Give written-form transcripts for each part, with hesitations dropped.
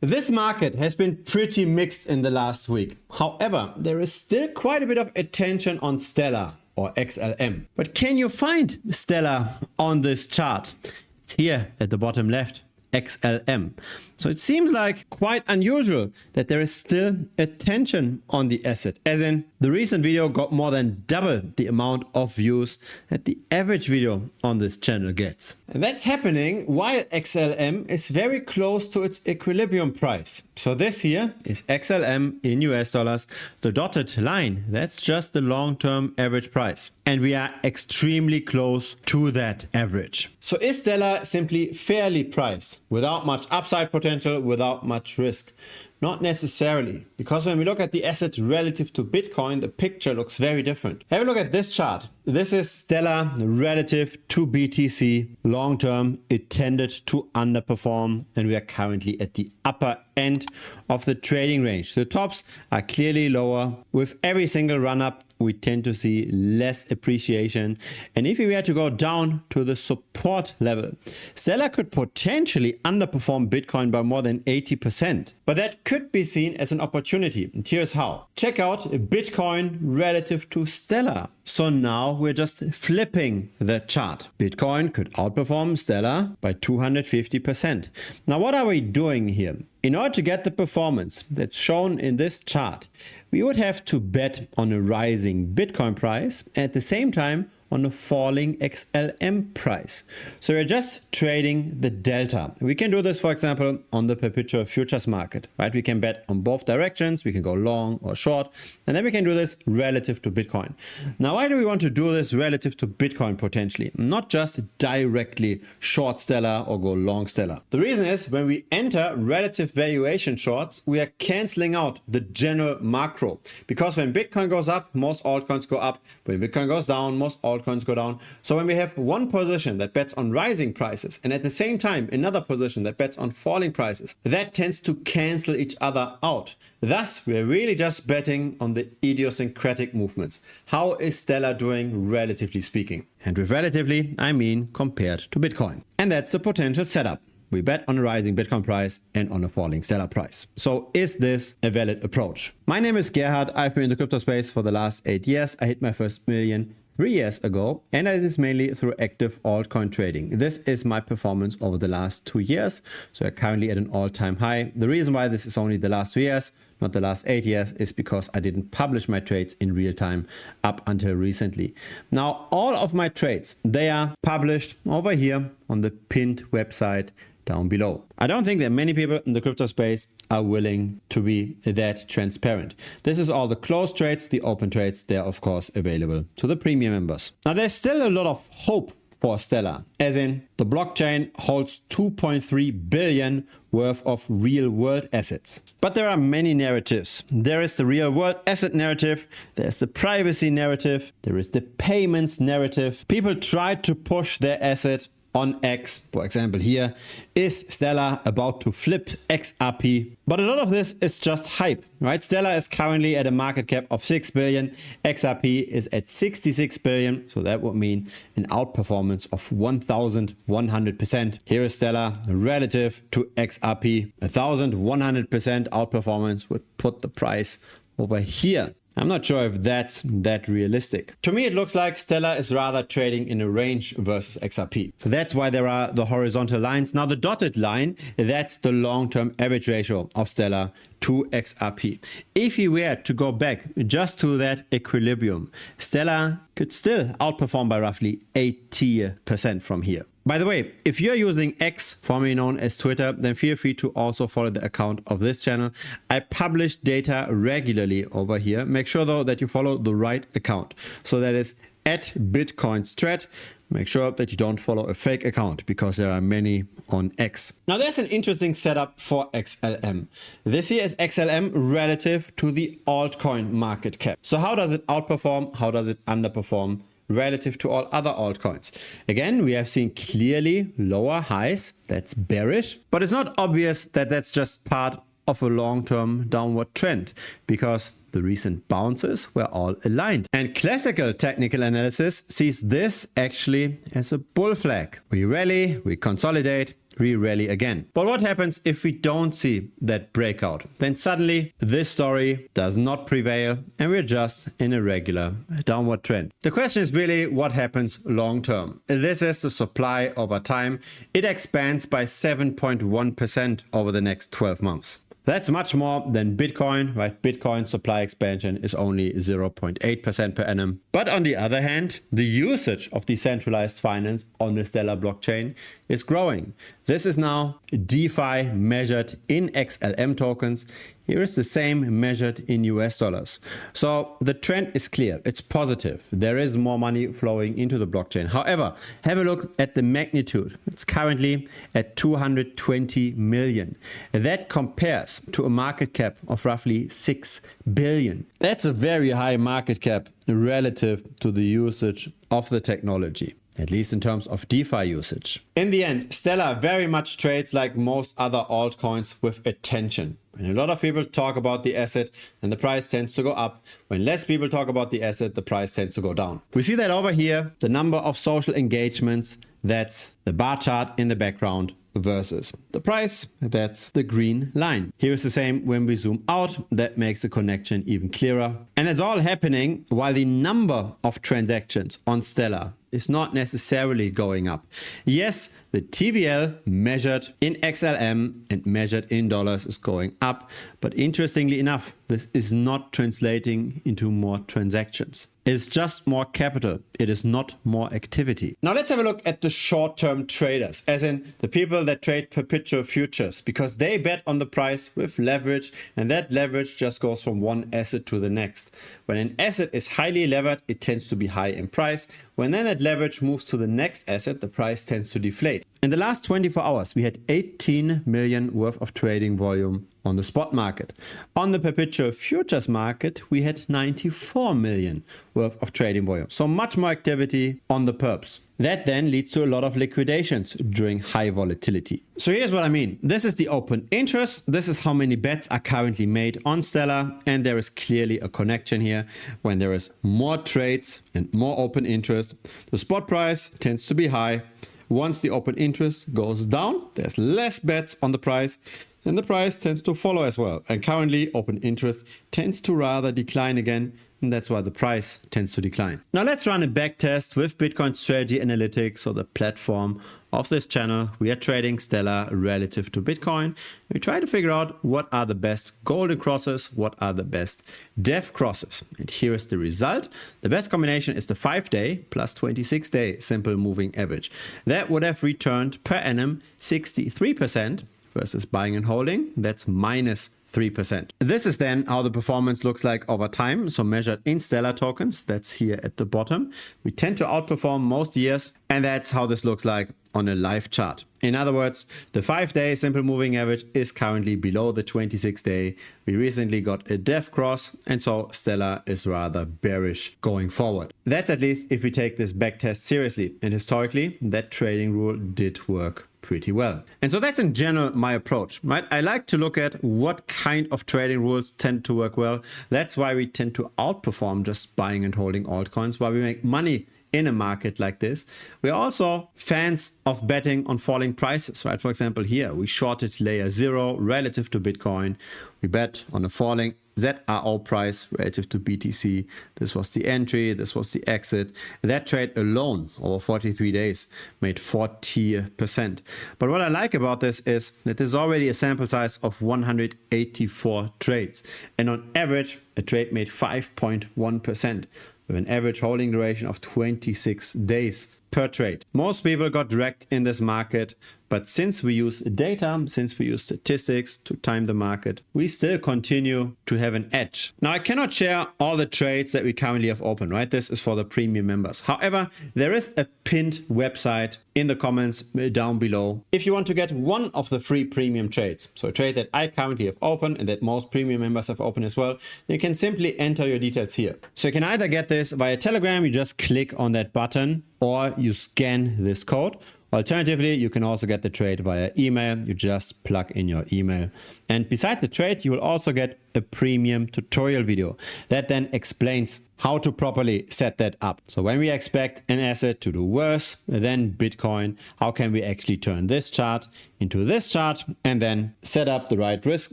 This market has been pretty mixed in the last week. However, there is still quite a bit of attention on Stellar or XLM. But can you find Stellar on this chart? It's here at the bottom left, XLM. So it seems like quite unusual that there is still attention on the asset, as in the recent video got more than double the amount of views that the average video on this channel gets. And that's happening while XLM is very close to its equilibrium price. So this here is XLM in US dollars. The dotted line, that's just the long-term average price. And we are extremely close to that average. So is Stellar simply fairly priced without much upside potential, without much risk? Not necessarily, because when we look at the asset relative to Bitcoin, the picture looks very different. Have a look at this chart. This is Stellar relative to BTC. Long term, it tended to underperform, and we are currently at the upper end of the trading range. The tops are clearly lower. With every single run up, we tend to see less appreciation. And if we were to go down to the support level, Stellar could potentially underperform Bitcoin by more than 80%. But that could be seen as an opportunity. And here's how. Check out Bitcoin relative to Stellar. So now we're just flipping the chart. Bitcoin could outperform Stellar by 250%. Now what are we doing here? In order to get the performance that's shown in this chart, we would have to bet on a rising Bitcoin price, at the same time on a falling XLM price. So we're just trading the delta. We can do this, for example, on the perpetual futures market, right? We can bet on both directions. We can go long or short, and then we can do this relative to Bitcoin. Now, why do we want to do this relative to Bitcoin potentially? Not just directly short Stellar or go long Stellar. The reason is when we enter relative valuation shorts, we are canceling out the general macro, because when Bitcoin goes up, most altcoins go up. When Bitcoin goes down, most altcoins go down. So when we have one position that bets on rising prices and at the same time another position that bets on falling prices, that tends to cancel each other out. Thus, we're really just betting on the idiosyncratic movements. How is Stellar doing relatively speaking? And with relatively, I mean compared to Bitcoin. And that's the potential setup. We bet on a rising Bitcoin price and on a falling Stellar price. So is this a valid approach? My name is Gerhard. I've been in the crypto space for the last 8 years. I hit my first million 3 years ago, and I did this mainly through active altcoin trading. This is my performance over the last 2 years. So I'm currently at an all-time high. The reason why this is only the last 2 years, not the last 8 years, is because I didn't publish my trades in real time up until recently. Now, all of my trades, they are published over here on the pinned website down below. I don't think that many people in the crypto space are willing to be that transparent. This is all the closed trades. The open trades, they're of course available to the premium members. Now there's still a lot of hope for Stellar, as in the blockchain holds 2.3 billion worth of real world assets. But there are many narratives. There is the real world asset narrative, there's the privacy narrative, there is the payments narrative. People try to push their asset on X, for example here, is Stellar about to flip XRP? But a lot of this is just hype, right? Stellar is currently at a market cap of 6 billion. XRP is at 66 billion. So that would mean an outperformance of 1,100%. Here is Stellar relative to XRP. 1,100% outperformance would put the price over here. I'm not sure if that's that realistic. To me, it looks like Stellar is rather trading in a range versus XRP. So that's why there are the horizontal lines. Now the dotted line, that's the long-term average ratio of Stellar to XRP. If we were to go back just to that equilibrium, Stellar could still outperform by roughly 80% from here. By the way, if you're using X, formerly known as Twitter, then feel free to also follow the account of this channel. I publish data regularly over here. Make sure though that you follow the right account. So that is at BitcoinStrat. Make sure that you don't follow a fake account, because there are many on X. Now there's an interesting setup for XLM. This here is XLM relative to the altcoin market cap. So how does it outperform? How does it underperform relative to all other altcoins? Again, we have seen clearly lower highs. That's bearish, but it's not obvious that that's just part of a long-term downward trend, because the recent bounces were all aligned. And classical technical analysis sees this actually as a bull flag. We rally, we consolidate, re-rally again. But what happens if we don't see that breakout? Then suddenly this story does not prevail and we're just in a regular downward trend. The question is really what happens long term. This is the supply over time. It expands by 7.1% over the next 12 months. That's much more than Bitcoin, right? Bitcoin supply expansion is only 0.8% per annum. But on the other hand, the usage of decentralized finance on the Stellar blockchain is growing. This is now DeFi measured in XLM tokens. Here is the same measured in US dollars. So the trend is clear. It's positive. There is more money flowing into the blockchain. However, have a look at the magnitude. It's currently at 220 million. That compares to a market cap of roughly 6 billion. That's a very high market cap relative to the usage of the technology, at least in terms of DeFi usage. In the end, Stellar very much trades like most other altcoins with attention. When a lot of people talk about the asset, then the price tends to go up. When less people talk about the asset, the price tends to go down. We see that over here, the number of social engagements, that's the bar chart in the background, versus the price, that's the green line. Here is the same when we zoom out. That makes the connection even clearer. And it's all happening while the number of transactions on Stellar is not necessarily going up. Yes, the TVL measured in XLM and measured in dollars is going up, but interestingly enough, this is not translating into more transactions. It's just more capital. It is not more activity. Now let's have a look at the short-term traders, as in the people that trade perpetual futures, because they bet on the price with leverage, and that leverage just goes from one asset to the next. When an asset is highly levered, it tends to be high in price. When then that leverage moves to the next asset, the price tends to deflate. In the last 24 hours, we had 18 million worth of trading volume on the spot market. On the perpetual futures market, we had 94 million worth of trading volume. So much more activity on the perps. That then leads to a lot of liquidations during high volatility. So here's what I mean. This is the open interest. This is how many bets are currently made on Stellar. And there is clearly a connection here. When there is more trades and more open interest, the spot price tends to be high. Once the open interest goes down, there's less bets on the price, and the price tends to follow as well. And currently, open interest tends to rather decline again, and that's why the price tends to decline. Now let's run a back test with Bitcoin Strategy Analytics, so the platform of this channel. We are trading Stellar relative to Bitcoin. We try to figure out what are the best golden crosses, what are the best death crosses. And here is the result. The best combination is the 5-day plus 26-day simple moving average. That would have returned per annum 63% versus buying and holding. That's minus 3%. This is then how the performance looks like over time. So measured in Stellar tokens, that's here at the bottom. We tend to outperform most years, and that's how this looks like on a live chart. In other words, the 5-day simple moving average is currently below the 26-day. We recently got a death cross, and so Stellar is rather bearish going forward. That's at least if we take this back test seriously. And historically, that trading rule did work pretty well. And so that's in general my approach, right? I like to look at what kind of trading rules tend to work well. That's why we tend to outperform just buying and holding altcoins, why we make money in a market like this. We're also fans of betting on falling prices, right? For example, here we shorted layer 0 relative to Bitcoin. We bet on a falling ZRO price relative to BTC. This was the entry, this was the exit. That trade alone over 43 days made 40%. But what I like about this is that there's already a sample size of 184 trades. And on average, a trade made 5.1%. with an average holding duration of 26 days per trade. Most people got wrecked in this market, but since we use data, since we use statistics to time the market, we still continue to have an edge. Now, I cannot share all the trades that we currently have open, right? This is for the premium members. However, there is a pinned website in the comments down below if you want to get one of the free premium trades. So a trade that I currently have open and that most premium members have open as well, you can simply enter your details here. So you can either get this via Telegram, you just click on that button, or you scan this code, Alternatively, you can also get the trade via email. You just plug in your email. And besides the trade, you will also get a premium tutorial video that then explains how to properly set that up. So when we expect an asset to do worse than Bitcoin, how can we actually turn this chart into this chart and then set up the right risk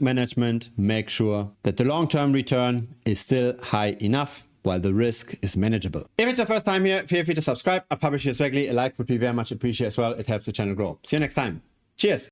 management, make sure that the long-term return is still high enough while the risk is manageable. If it's your first time here, feel free to subscribe. I publish this regularly. A like would be very much appreciated as well. It helps the channel grow. See you next time. Cheers.